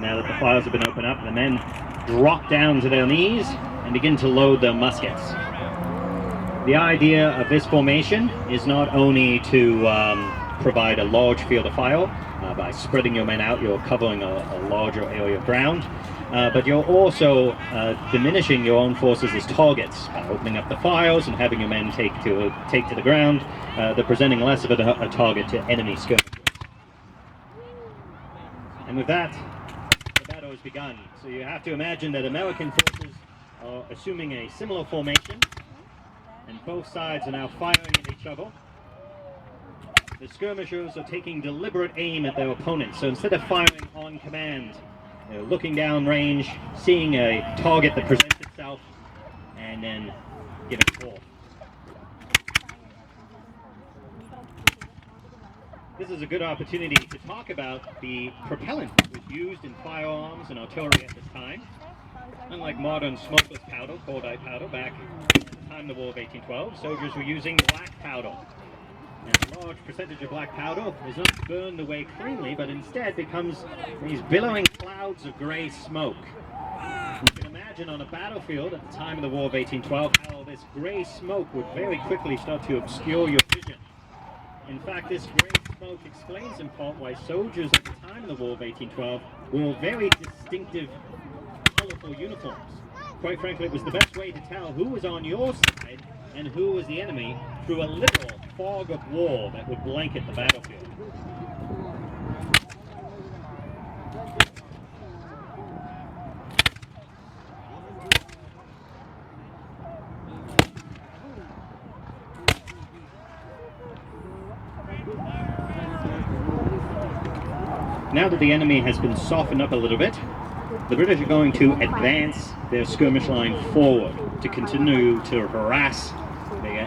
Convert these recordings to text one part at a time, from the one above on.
Now that the files have been opened up, the men drop down to their knees and begin to load their muskets. The idea of this formation is not only to provide a large field of fire. By spreading your men out, you're covering a larger area of ground, but you're also diminishing your own forces as targets by opening up the files and having your men take to the ground. They're presenting less of a target to enemy skirmishers. And with that, the battle has begun. So you have to imagine that American forces are assuming a similar formation, and both sides are now firing at each other. The skirmishers are taking deliberate aim at their opponents. So instead of firing on command, they're looking down range, seeing a target that presents itself, and then giving forth. This is a good opportunity to talk about the propellant that was used in firearms and artillery at this time. Unlike modern smokeless powder, cordite powder, back at the time of the War of 1812, soldiers were using black powder. And a large percentage of black powder is not burned away cleanly, but instead becomes these billowing clouds of gray smoke. You can imagine on a battlefield at the time of the War of 1812 how this gray smoke would very quickly start to obscure your vision. In fact, this gray smoke explains in part why soldiers at the time of the War of 1812 wore very distinctive, colorful uniforms. Quite frankly, it was the best way to tell who was on your side and who was the enemy through a literal fog of war that would blanket the battlefield. Now that the enemy has been softened up a little bit, the British are going to advance their skirmish line forward to continue to harass the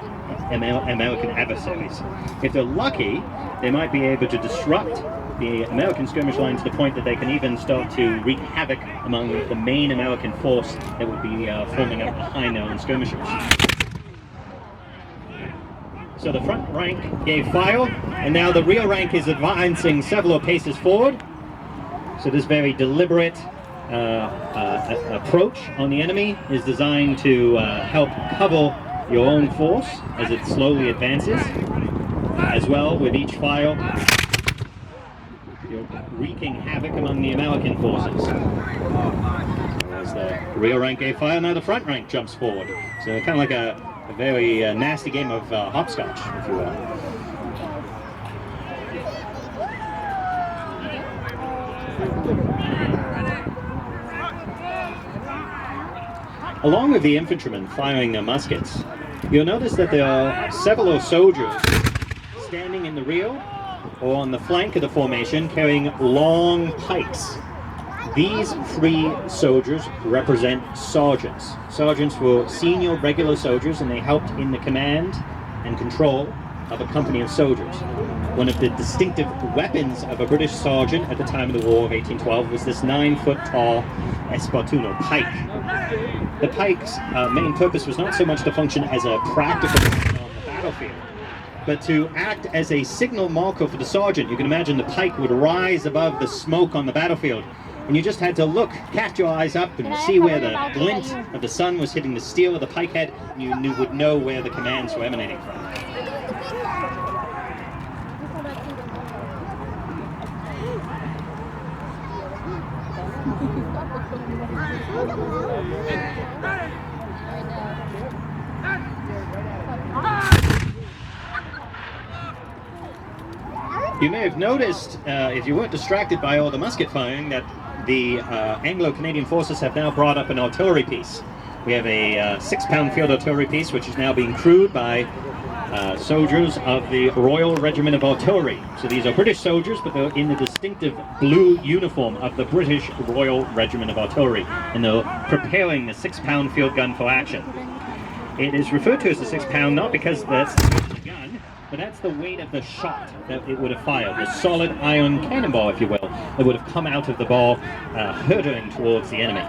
American adversaries. If they're lucky, they might be able to disrupt the American skirmish line to the point that they can even start to wreak havoc among the main American force that would be forming up behind their own skirmishers. So the front rank gave fire, and now the rear rank is advancing several paces forward. So this very deliberate approach on the enemy is designed to help cover your own force as it slowly advances. As well, with each fire, you're wreaking havoc among the American forces. As the rear rank gave fire, now the front rank jumps forward. So kind of like a very nasty game of hopscotch, if you will. Along with the infantrymen firing their muskets, you'll notice that there are several soldiers standing in the rear or on the flank of the formation carrying long pikes. These three soldiers represent sergeants. Sergeants were senior regular soldiers, and they helped in the command and control of a company of soldiers. One of the distinctive weapons of a British sergeant at the time of the War of 1812 was this 9-foot-tall espadon, pike. The pike's main purpose was not so much to function as a practical weapon on the battlefield, but to act as a signal marker for the sergeant. You can imagine the pike would rise above the smoke on the battlefield, and you just had to look, cast your eyes up, and see where the glint of the sun was hitting the steel of the pike head, and you would know where the commands were emanating from. You may have noticed, if you weren't distracted by all the musket firing, that the Anglo-Canadian forces have now brought up an artillery piece. We have a 6-pound field artillery piece, which is now being crewed by soldiers of the Royal Regiment of Artillery. So these are British soldiers, but they're in the distinctive blue uniform of the British Royal Regiment of Artillery, and they're preparing the 6-pound field gun for action. It is referred to as the 6-pound not because that's the weight of the gun, but that's the weight of the shot that it would have fired, the solid iron cannonball, if you will, that would have come out of the ball, hurtling towards the enemy.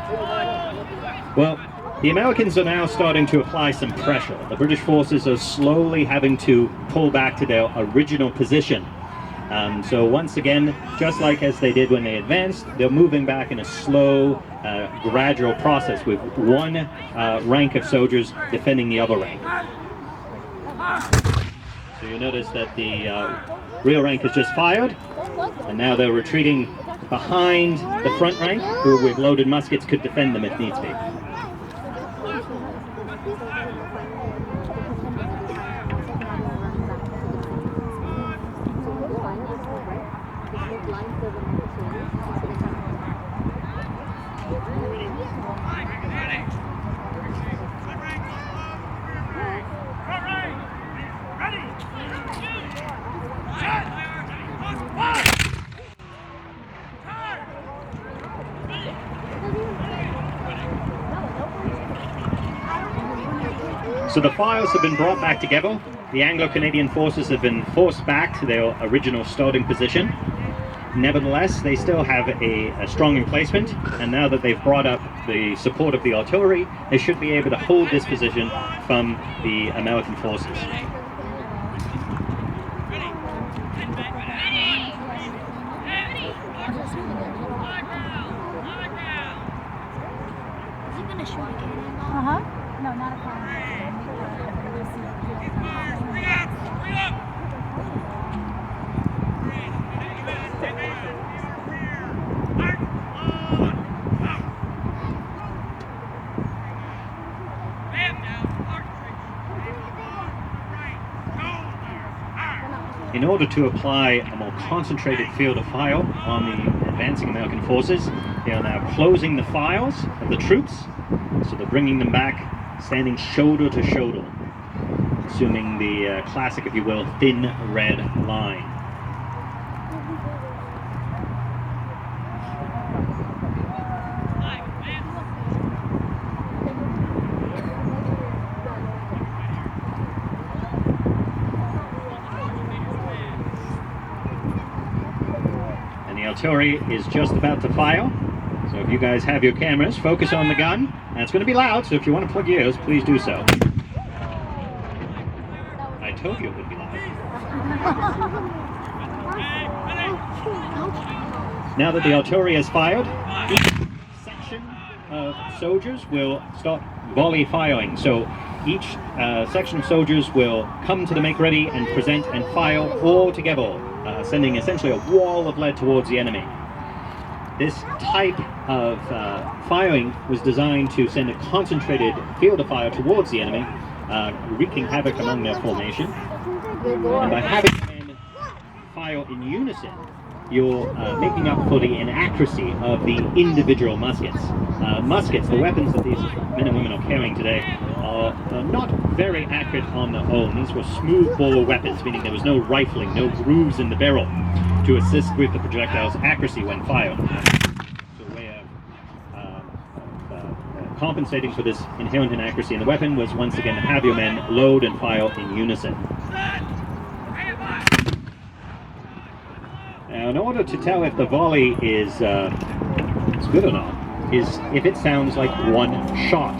Well, the Americans are now starting to apply some pressure. The British forces are slowly having to pull back to their original position. So once again, just like as they did when they advanced, they're moving back in a slow, gradual process with one rank of soldiers defending the other rank. So you notice that the rear rank has just fired, and now they're retreating behind the front rank, who with loaded muskets could defend them if needs be. So the files have been brought back together. The Anglo-Canadian forces have been forced back to their original starting position. Nevertheless, they still have a strong emplacement, and now that they've brought up the support of the artillery, they should be able to hold this position from the American forces. No, not a problem. In order to apply a more concentrated field of fire on the advancing American forces, they are now closing the files of the troops, so they're bringing them back, standing shoulder to shoulder, assuming the classic, if you will, thin red line. Artillery is just about to fire, so if you guys have your cameras, focus on the gun, and it's going to be loud, so if you want to plug your ears, please do so. I told you it would be loud. Now that the artillery has fired, each section of soldiers will start volley firing. So each section of soldiers will come to the make ready and present and fire all together, sending essentially a wall of lead towards the enemy. This type of firing was designed to send a concentrated field of fire towards the enemy, wreaking havoc among their formation. And by having men fire in unison, you're making up for the inaccuracy of the individual muskets. Muskets, the weapons that these men and women are carrying today, are not very accurate on their own. These were smooth bore weapons, meaning there was no rifling, no grooves in the barrel to assist with the projectile's accuracy when fired. So a way of compensating for this inherent inaccuracy in the weapon was once again to have your men load and fire in unison. Now, in order to tell if the volley is good or not, is if it sounds like one shot.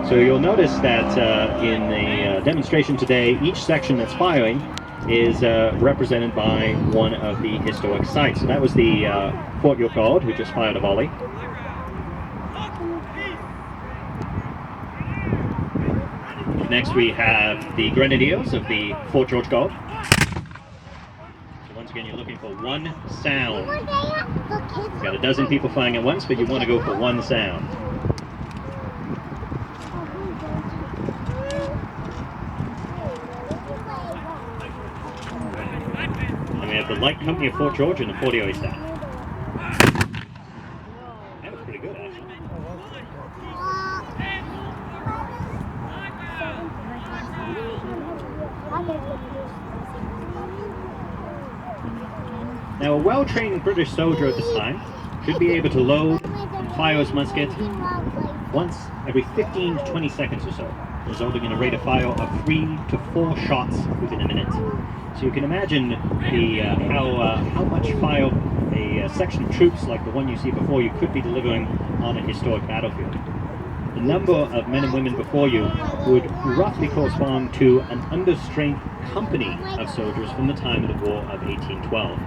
So you'll notice that in the demonstration today, each section that's firing is represented by one of the historic sites. So that was the Fort York Guard, who just fired a volley. Next we have the Grenadiers of the Fort George Guard. So once again, you're looking for one sound. You've got a dozen people firing at once, but you want to go for one sound. And we have the Light Company of Fort George and the 40 staff. That was pretty good, actually. Now, a well-trained British soldier at this time should be able to load and fire his musket once every 15 to 20 seconds or so, resulting in a rate of fire of 3 to 4 shots within a minute. So you can imagine the how much fire a section of troops like the one you see before you could be delivering on a historic battlefield. the number of men and women before you would roughly correspond to an understrength company of soldiers from the time of the War of 1812.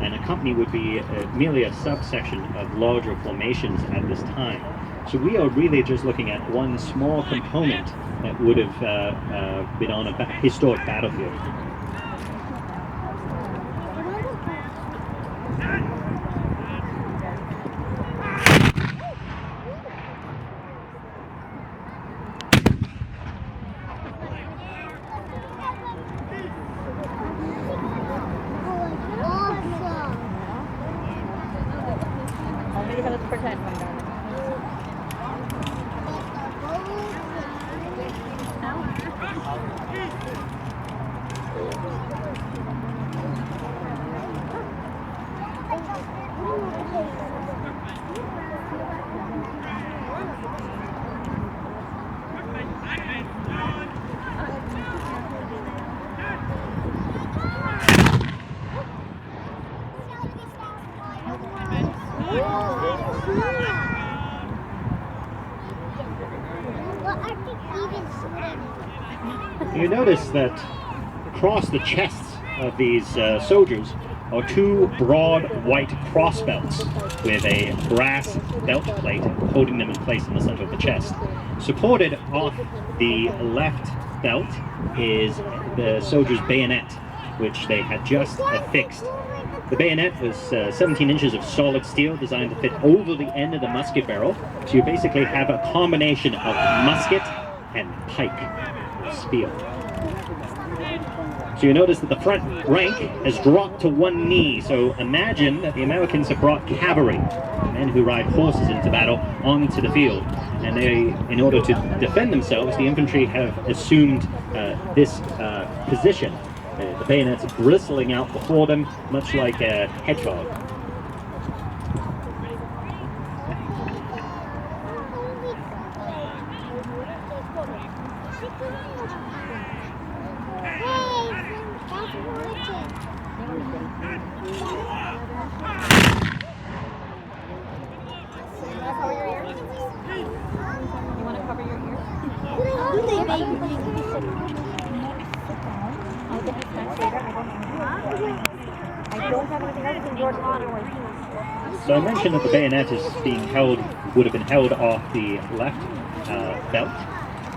And a company would be merely a subsection of larger formations at this time. So we are really just looking at one small component that would have been on a historic battlefield. You notice that across the chests of these soldiers are two broad white cross belts with a brass belt plate holding them in place in the center of the chest. Supported off the left belt is the soldier's bayonet, which they had just affixed. The bayonet was 17 inches of solid steel designed to fit over the end of the musket barrel, so you basically have a combination of musket and pike, or spear. So you notice that the front rank has dropped to one knee, so imagine that the Americans have brought cavalry, men who ride horses into battle, onto the field. And they, in order to defend themselves, the infantry have assumed this position. The bayonets bristling out before them, much like a hedgehog. So I mentioned that the bayonet is would have been held off the left belt.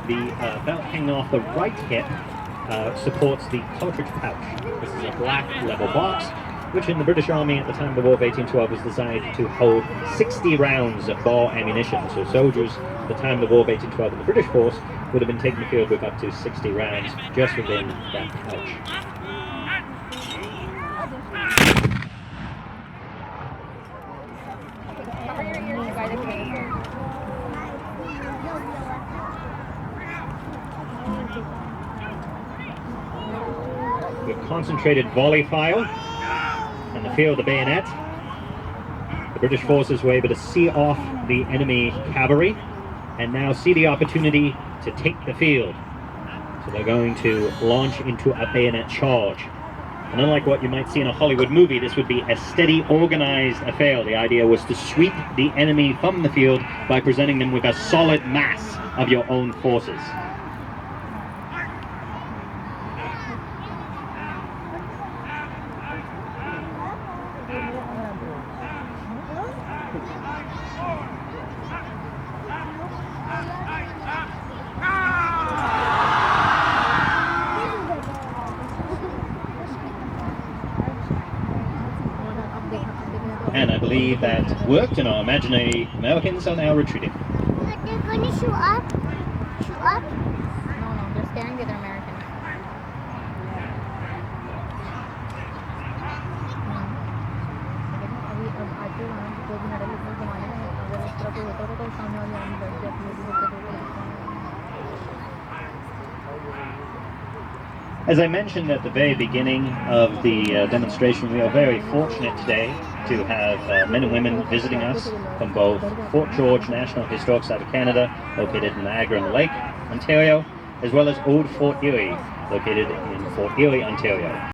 The belt hanging off the right hip supports the cartridge pouch. This is a black level box, which in the British Army at the time of the War of 1812 was designed to hold 60 rounds of ball ammunition. So soldiers at the time of the War of 1812 in the British force would have been taking the field with up to 60 rounds just within that pouch. With concentrated volley fire and the feel of the bayonet, the British forces were able to see off the enemy cavalry and now see the opportunity to take the field. So they're going to launch into a bayonet charge. And unlike what you might see in a Hollywood movie, this would be a steady, organized affair. The idea was to sweep the enemy from the field by presenting them with a solid mass of your own forces. And I believe that worked, and our imaginary Americans are now retreating. They're going to shoot up? Shoot up? No, they're scaring the other Americans. As I mentioned at the very beginning of the demonstration, we are very fortunate today to have men and women visiting us from both Fort George National Historic Site of Canada, located in Niagara-on-the-Lake, Ontario, as well as Old Fort Erie, located in Fort Erie, Ontario.